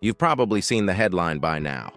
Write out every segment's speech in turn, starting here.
You've probably seen the headline by now.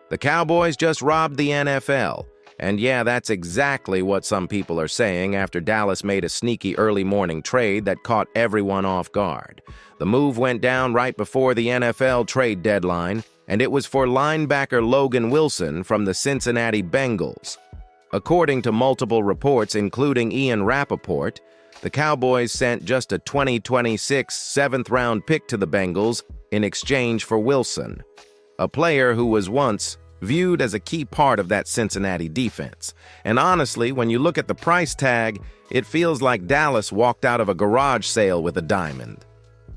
The Cowboys just robbed the NFL. And yeah, that's exactly what some people are saying after Dallas made a sneaky early morning trade that caught everyone off guard. The move went down right before the NFL trade deadline, and it was for linebacker Logan Wilson from the Cincinnati Bengals. According to multiple reports, including Ian Rappaport, the Cowboys sent just a 2026 seventh-round pick to the Bengals in exchange for Wilson, a player who was once viewed as a key part of that Cincinnati defense. And honestly, when you look at the price tag, it feels like Dallas walked out of a garage sale with a diamond.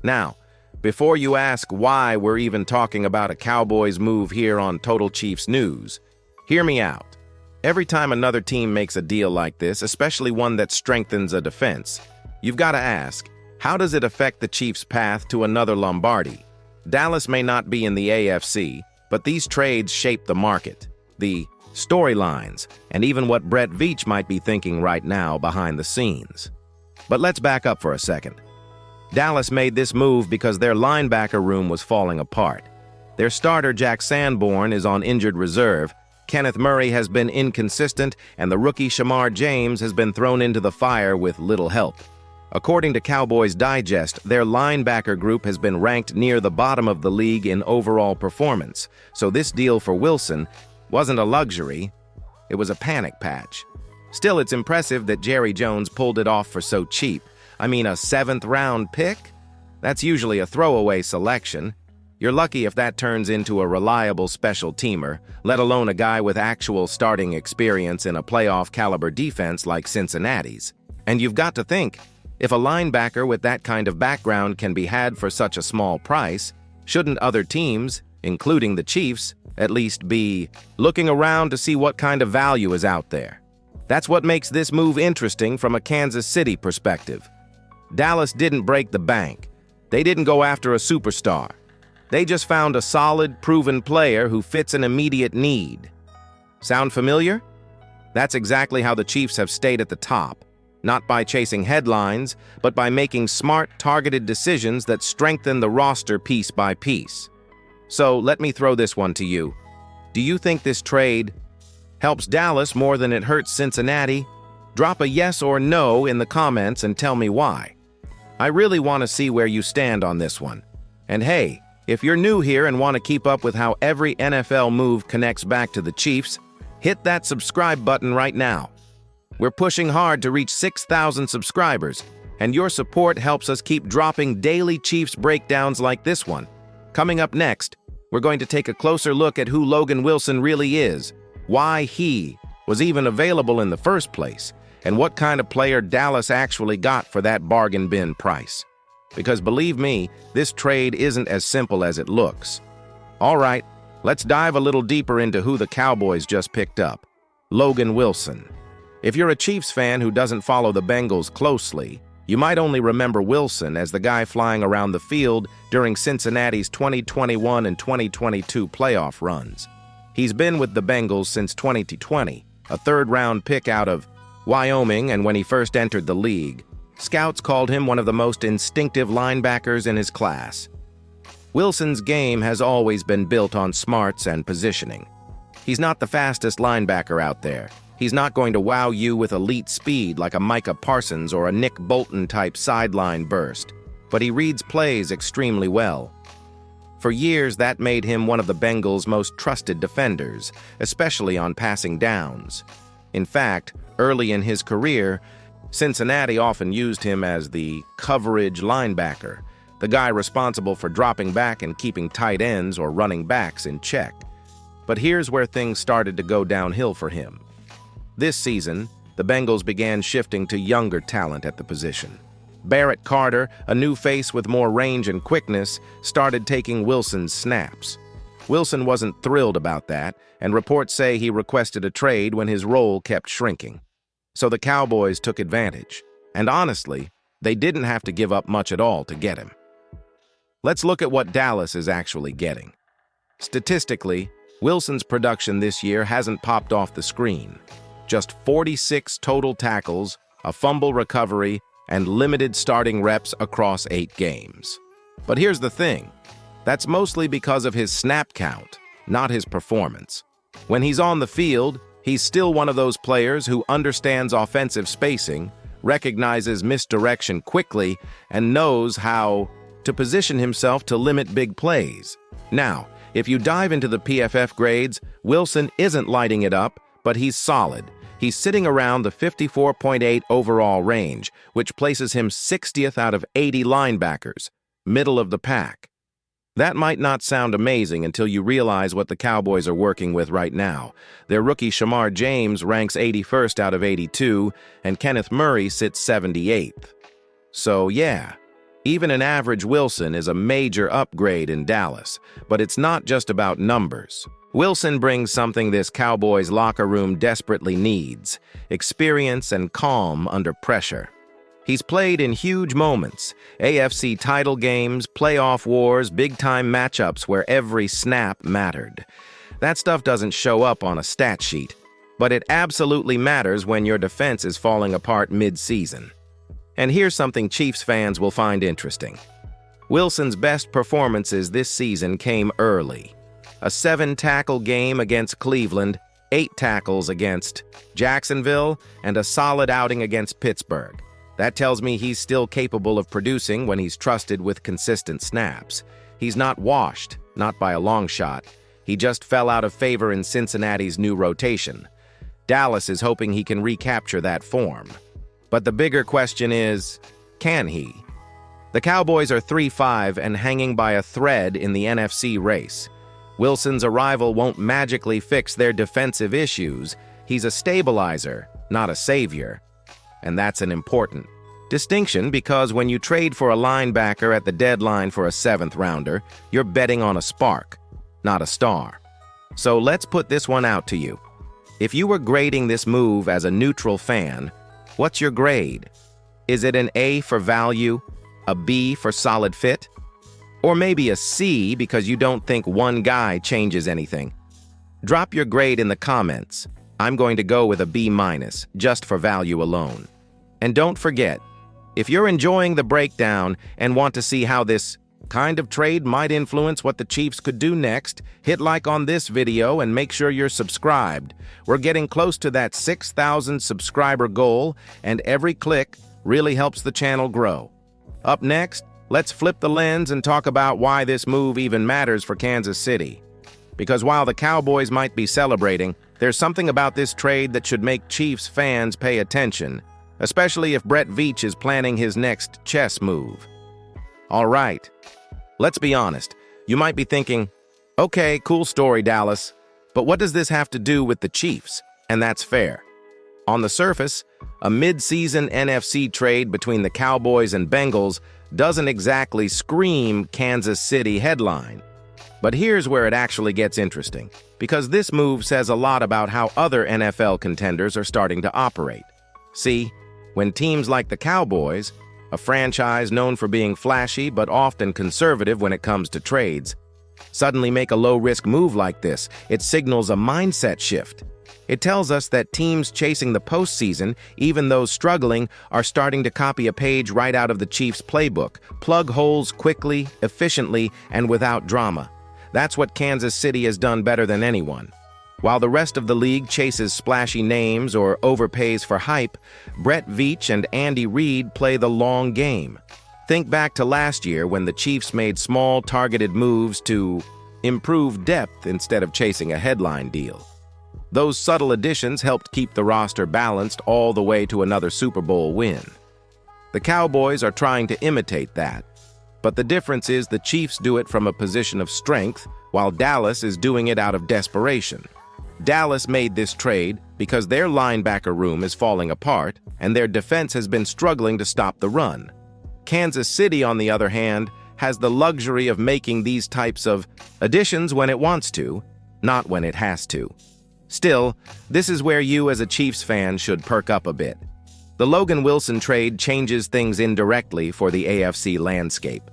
Now, before you ask why we're even talking about a Cowboys move here on Total Chiefs News, hear me out. Every time another team makes a deal like this, especially one that strengthens a defense, you've got to ask, how does it affect the Chiefs' path to another Lombardi? Dallas may not be in the AFC, but these trades shape the market, the storylines, and even what Brett Veach might be thinking right now behind the scenes. But let's back up for a second. Dallas made this move because their linebacker room was falling apart. Their starter, Jack Sanborn, is on injured reserve. Kenneth Murray has been inconsistent, and the rookie Shamar James has been thrown into the fire with little help. According to Cowboys Digest, their linebacker group has been ranked near the bottom of the league in overall performance, so this deal for Wilson wasn't a luxury, it was a panic patch. Still, it's impressive that Jerry Jones pulled it off for so cheap. I mean, a seventh-round pick? That's usually a throwaway selection. You're lucky if that turns into a reliable special teamer, let alone a guy with actual starting experience in a playoff-caliber defense like Cincinnati's. And you've got to think, if a linebacker with that kind of background can be had for such a small price, shouldn't other teams, including the Chiefs, at least be looking around to see what kind of value is out there? That's what makes this move interesting from a Kansas City perspective. Dallas didn't break the bank. They didn't go after a superstar. They just found a solid, proven player who fits an immediate need. Sound familiar? That's exactly how the Chiefs have stayed at the top, not by chasing headlines, but by making smart, targeted decisions that strengthen the roster piece by piece. So let me throw this one to you. Do you think this trade helps Dallas more than it hurts Cincinnati? Drop a yes or no in the comments and tell me why. I really want to see where you stand on this one. And hey, if you're new here and want to keep up with how every NFL move connects back to the Chiefs, hit that subscribe button right now. We're pushing hard to reach 6,000 subscribers, and your support helps us keep dropping daily Chiefs breakdowns like this one. Coming up next, we're going to take a closer look at who Logan Wilson really is, why he was even available in the first place, and what kind of player Dallas actually got for that bargain bin price. Because believe me, this trade isn't as simple as it looks. All right, let's dive a little deeper into who the Cowboys just picked up. Logan Wilson. If you're a Chiefs fan who doesn't follow the Bengals closely, you might only remember Wilson as the guy flying around the field during Cincinnati's 2021 and 2022 playoff runs. He's been with the Bengals since 2020, a third-round pick out of Wyoming, and when he first entered the league, scouts called him one of the most instinctive linebackers in his class. Wilson's game has always been built on smarts and positioning. He's not the fastest linebacker out there. He's not going to wow you with elite speed like a Micah Parsons or a Nick Bolton-type sideline burst, but he reads plays extremely well. For years, that made him one of the Bengals' most trusted defenders, especially on passing downs. In fact, early in his career, Cincinnati often used him as the coverage linebacker, the guy responsible for dropping back and keeping tight ends or running backs in check. But here's where things started to go downhill for him. This season, the Bengals began shifting to younger talent at the position. Barrett Carter, a new face with more range and quickness, started taking Wilson's snaps. Wilson wasn't thrilled about that, and reports say he requested a trade when his role kept shrinking. So the Cowboys took advantage, and honestly, they didn't have to give up much at all to get him. Let's look at what Dallas is actually getting. Statistically, Wilson's production this year hasn't popped off the screen. Just 46 total tackles, a fumble recovery, and limited starting reps across 8 games. But here's the thing. That's mostly because of his snap count, not his performance. When he's on the field, he's still one of those players who understands offensive spacing, recognizes misdirection quickly, and knows how to position himself to limit big plays. Now, if you dive into the PFF grades, Wilson isn't lighting it up, but he's solid. He's sitting around the 54.8 overall range, which places him 60th out of 80 linebackers, middle of the pack. That might not sound amazing until you realize what the Cowboys are working with right now. Their rookie Shamar James ranks 81st out of 82, and Kenneth Murray sits 78th. So yeah, even an average Wilson is a major upgrade in Dallas, but it's not just about numbers. Wilson brings something this Cowboys locker room desperately needs: experience and calm under pressure. He's played in huge moments, AFC title games, playoff wars, big-time matchups where every snap mattered. That stuff doesn't show up on a stat sheet, but it absolutely matters when your defense is falling apart mid-season. And here's something Chiefs fans will find interesting. Wilson's best performances this season came early. A 7-tackle game against Cleveland, 8 tackles against Jacksonville, and a solid outing against Pittsburgh. That tells me he's still capable of producing when he's trusted with consistent snaps. He's not washed, not by a long shot. He just fell out of favor in Cincinnati's new rotation. Dallas is hoping he can recapture that form. But the bigger question is, can he? The Cowboys are 3-5 and hanging by a thread in the NFC race. Wilson's arrival won't magically fix their defensive issues. He's a stabilizer, not a savior. And that's an important distinction, because when you trade for a linebacker at the deadline for a 7th rounder, you're betting on a spark, not a star. So let's put this one out to you. If you were grading this move as a neutral fan, what's your grade? Is it an A for value, a B for solid fit, or maybe a C because you don't think one guy changes anything? Drop your grade in the comments. I'm going to go with a B-, just for value alone. And don't forget, if you're enjoying the breakdown and want to see how this kind of trade might influence what the Chiefs could do next, hit like on this video and make sure you're subscribed. We're getting close to that 6,000 subscriber goal, and every click really helps the channel grow. Up next, let's flip the lens and talk about why this move even matters for Kansas City. Because while the Cowboys might be celebrating, there's something about this trade that should make Chiefs fans pay attention, especially if Brett Veach is planning his next chess move. All right, let's be honest. You might be thinking, okay, cool story, Dallas, but what does this have to do with the Chiefs? And that's fair. On the surface, a mid-season NFC trade between the Cowboys and Bengals doesn't exactly scream Kansas City headline. But here's where it actually gets interesting, because this move says a lot about how other NFL contenders are starting to operate. See, when teams like the Cowboys, a franchise known for being flashy but often conservative when it comes to trades, suddenly make a low-risk move like this, it signals a mindset shift. It tells us that teams chasing the postseason, even those struggling, are starting to copy a page right out of the Chiefs' playbook: plug holes quickly, efficiently, and without drama. That's what Kansas City has done better than anyone. While the rest of the league chases splashy names or overpays for hype, Brett Veach and Andy Reid play the long game. Think back to last year when the Chiefs made small, targeted moves to improve depth instead of chasing a headline deal. Those subtle additions helped keep the roster balanced all the way to another Super Bowl win. The Cowboys are trying to imitate that, but the difference is the Chiefs do it from a position of strength, while Dallas is doing it out of desperation. Dallas made this trade because their linebacker room is falling apart and their defense has been struggling to stop the run. Kansas City, on the other hand, has the luxury of making these types of additions when it wants to, not when it has to. Still, this is where you as a Chiefs fan should perk up a bit. The Logan Wilson trade changes things indirectly for the AFC landscape.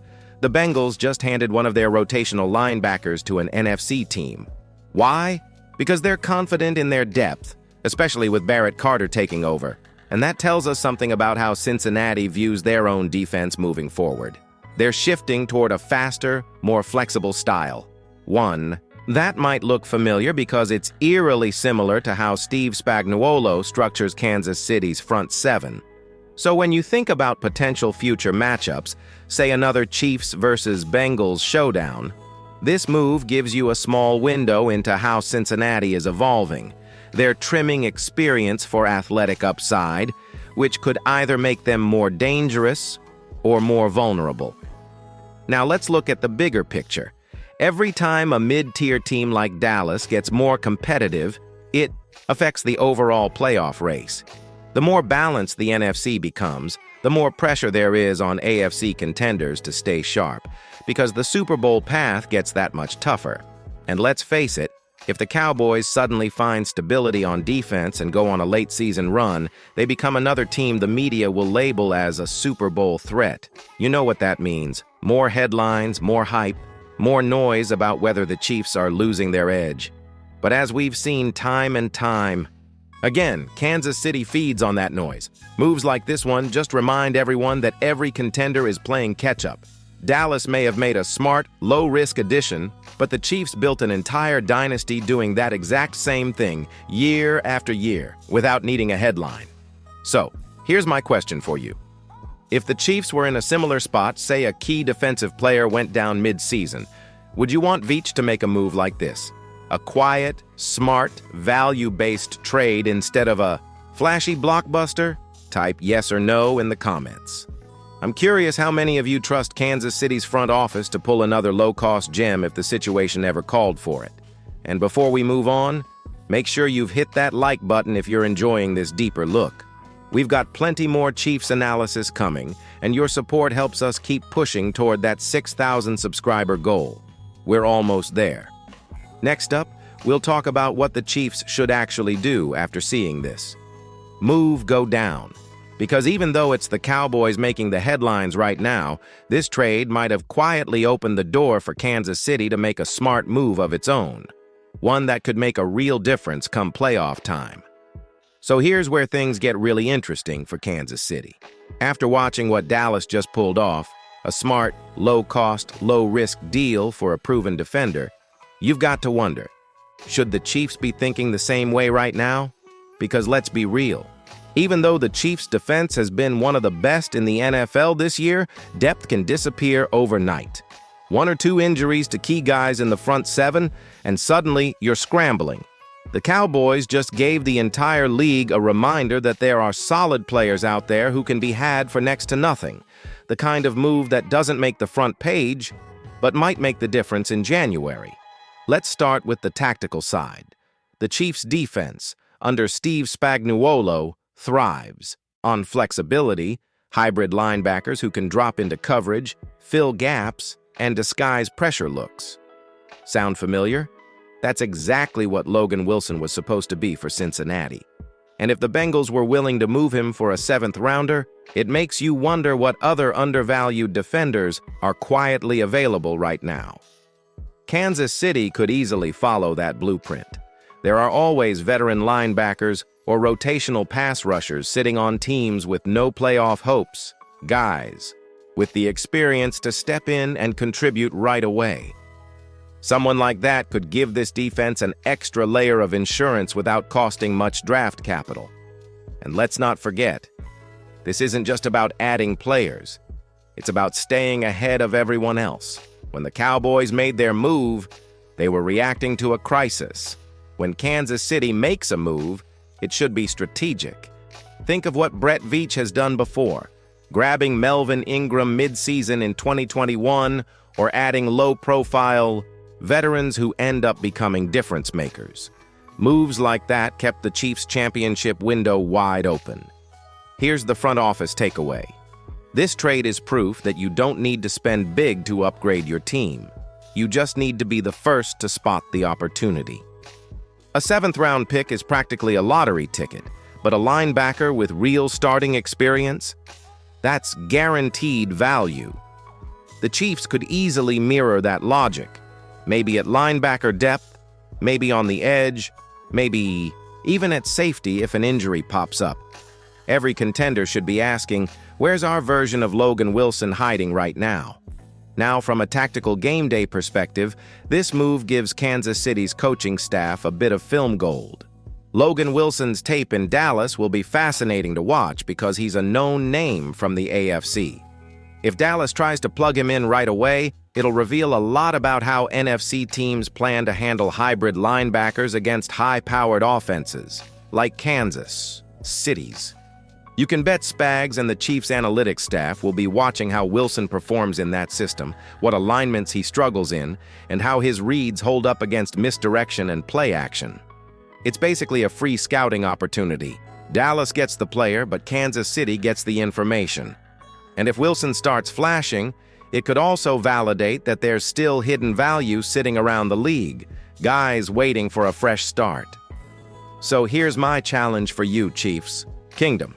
The Bengals just handed one of their rotational linebackers to an NFC team. Why? Because they're confident in their depth, especially with Barrett Carter taking over. And that tells us something about how Cincinnati views their own defense moving forward. They're shifting toward a faster, more flexible style. 1. That might look familiar because it's eerily similar to how Steve Spagnuolo structures Kansas City's front seven. So when you think about potential future matchups, say another Chiefs versus Bengals showdown, this move gives you a small window into how Cincinnati is evolving. They're trimming experience for athletic upside, which could either make them more dangerous or more vulnerable. Now let's look at the bigger picture. Every time a mid-tier team like Dallas gets more competitive, it affects the overall playoff race. The more balanced the NFC becomes, the more pressure there is on AFC contenders to stay sharp, because the Super Bowl path gets that much tougher. And let's face it, if the Cowboys suddenly find stability on defense and go on a late-season run, they become another team the media will label as a Super Bowl threat. You know what that means. More headlines, more hype, more noise about whether the Chiefs are losing their edge. But as we've seen time and time, again, Kansas City feeds on that noise. Moves like this one just remind everyone that every contender is playing catch-up. Dallas may have made a smart, low-risk addition, but the Chiefs built an entire dynasty doing that exact same thing year after year without needing a headline. So, here's my question for you. If the Chiefs were in a similar spot, say a key defensive player went down mid-season, would you want Veach to make a move like this? A quiet, smart, value-based trade instead of a flashy blockbuster? Type yes or no in the comments. I'm curious how many of you trust Kansas City's front office to pull another low-cost gem if the situation ever called for it. And before we move on, make sure you've hit that like button if you're enjoying this deeper look. We've got plenty more Chiefs analysis coming, and your support helps us keep pushing toward that 6,000 subscriber goal. We're almost there. Next up, we'll talk about what the Chiefs should actually do after seeing this. Move, go down. Because even though it's the Cowboys making the headlines right now, this trade might have quietly opened the door for Kansas City to make a smart move of its own. One that could make a real difference come playoff time. So here's where things get really interesting for Kansas City. After watching what Dallas just pulled off, a smart, low-cost, low-risk deal for a proven defender, you've got to wonder, should the Chiefs be thinking the same way right now? Because let's be real. Even though the Chiefs' defense has been one of the best in the NFL this year, depth can disappear overnight. One or two injuries to key guys in the front seven, and suddenly you're scrambling. The Cowboys just gave the entire league a reminder that there are solid players out there who can be had for next to nothing. The kind of move that doesn't make the front page, but might make the difference in January. Let's start with the tactical side. The Chiefs' defense, under Steve Spagnuolo, thrives on flexibility, hybrid linebackers who can drop into coverage, fill gaps, and disguise pressure looks. Sound familiar? That's exactly what Logan Wilson was supposed to be for Cincinnati. And if the Bengals were willing to move him for a seventh-rounder, it makes you wonder what other undervalued defenders are quietly available right now. Kansas City could easily follow that blueprint. There are always veteran linebackers or rotational pass rushers sitting on teams with no playoff hopes, guys with the experience to step in and contribute right away. Someone like that could give this defense an extra layer of insurance without costing much draft capital. And let's not forget, this isn't just about adding players. It's about staying ahead of everyone else. When the Cowboys made their move, they were reacting to a crisis. When Kansas City makes a move, it should be strategic. Think of what Brett Veach has done before, grabbing Melvin Ingram mid-season in 2021 or adding low-profile veterans who end up becoming difference makers. Moves like that kept the Chiefs' championship window wide open. Here's the front office takeaway. This trade is proof that you don't need to spend big to upgrade your team. You just need to be the first to spot the opportunity. A seventh-round pick is practically a lottery ticket, but a linebacker with real starting experience? That's guaranteed value. The Chiefs could easily mirror that logic. Maybe at linebacker depth, maybe on the edge, maybe even at safety if an injury pops up. Every contender should be asking, where's our version of Logan Wilson hiding right now? Now, from a tactical game day perspective, this move gives Kansas City's coaching staff a bit of film gold. Logan Wilson's tape in Dallas will be fascinating to watch because he's a known name from the AFC. If Dallas tries to plug him in right away, it'll reveal a lot about how NFC teams plan to handle hybrid linebackers against high-powered offenses, like Kansas City's. You can bet Spags and the Chiefs analytics staff will be watching how Wilson performs in that system, what alignments he struggles in, and how his reads hold up against misdirection and play action. It's basically a free scouting opportunity. Dallas gets the player, but Kansas City gets the information. And if Wilson starts flashing, it could also validate that there's still hidden value sitting around the league, guys waiting for a fresh start. So here's my challenge for you, Chiefs. Kingdom.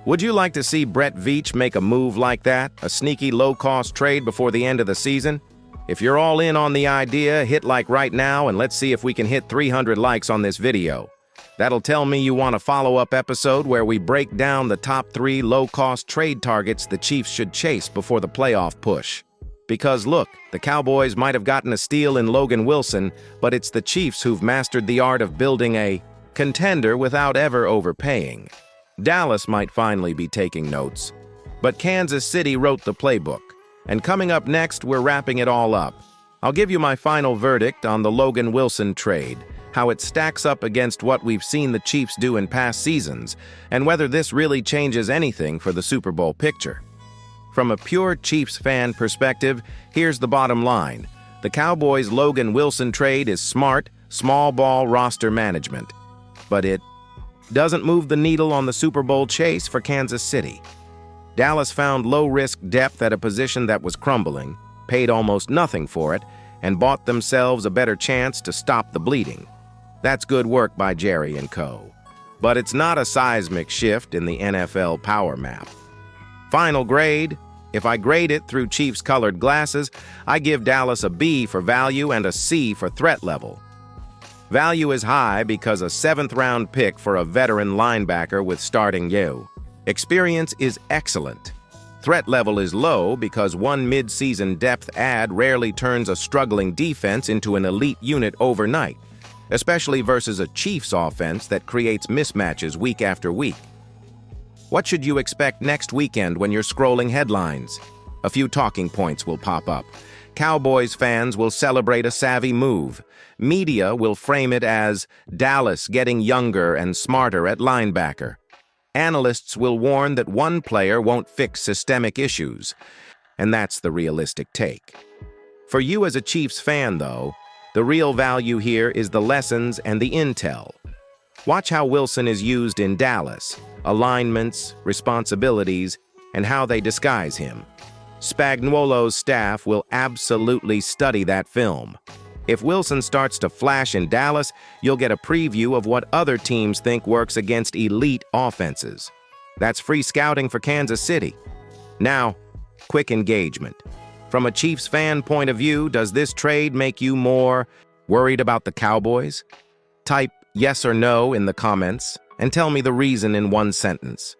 Would you like to see Brett Veach make a move like that, a sneaky low-cost trade before the end of the season? If you're all in on the idea, hit like right now and let's see if we can hit 300 likes on this video. That'll tell me you want a follow-up episode where we break down the top 3 low-cost trade targets the Chiefs should chase before the playoff push. Because look, the Cowboys might have gotten a steal in Logan Wilson, but it's the Chiefs who've mastered the art of building a contender without ever overpaying. Dallas might finally be taking notes, but Kansas City wrote the playbook. And coming up next, we're wrapping it all up. I'll give you my final verdict on the Logan Wilson trade, how it stacks up against what we've seen the Chiefs do in past seasons, and whether this really changes anything for the Super Bowl picture. From a pure Chiefs fan perspective, here's the bottom line. The Cowboys' Logan Wilson trade is smart, small ball roster management. But it doesn't move the needle on the Super Bowl chase for Kansas City. Dallas found low-risk depth at a position that was crumbling, paid almost nothing for it, and bought themselves a better chance to stop the bleeding. That's good work by Jerry and co. But it's not a seismic shift in the NFL power map. Final grade, if I grade it through Chiefs-colored glasses, I give Dallas a B for value and a C for threat level. Value is high because a 7th-round pick for a veteran linebacker with starting you. Experience is excellent. Threat level is low because one mid-season depth add rarely turns a struggling defense into an elite unit overnight, especially versus a Chiefs offense that creates mismatches week after week. What should you expect next weekend when you're scrolling headlines? A few talking points will pop up. Cowboys fans will celebrate a savvy move. Media will frame it as Dallas getting younger and smarter at linebacker. Analysts will warn that one player won't fix systemic issues, and that's the realistic take. For you as a Chiefs fan, though, the real value here is the lessons and the intel. Watch how Wilson is used in Dallas, alignments, responsibilities, and how they disguise him. Spagnuolo's staff will absolutely study that film. If Wilson starts to flash in Dallas, you'll get a preview of what other teams think works against elite offenses. That's free scouting for Kansas City. Now, quick engagement. From a Chiefs fan point of view, does this trade make you more worried about the Cowboys? Type yes or no in the comments and tell me the reason in one sentence.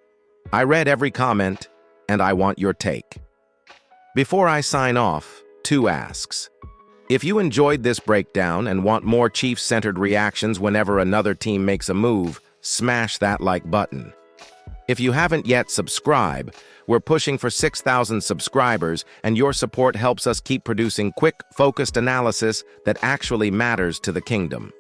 I read every comment, and I want your take. Before I sign off, 2 asks. If you enjoyed this breakdown and want more Chiefs-centered reactions whenever another team makes a move, smash that like button. If you haven't yet, subscribe. We're pushing for 6,000 subscribers, and your support helps us keep producing quick, focused analysis that actually matters to the kingdom.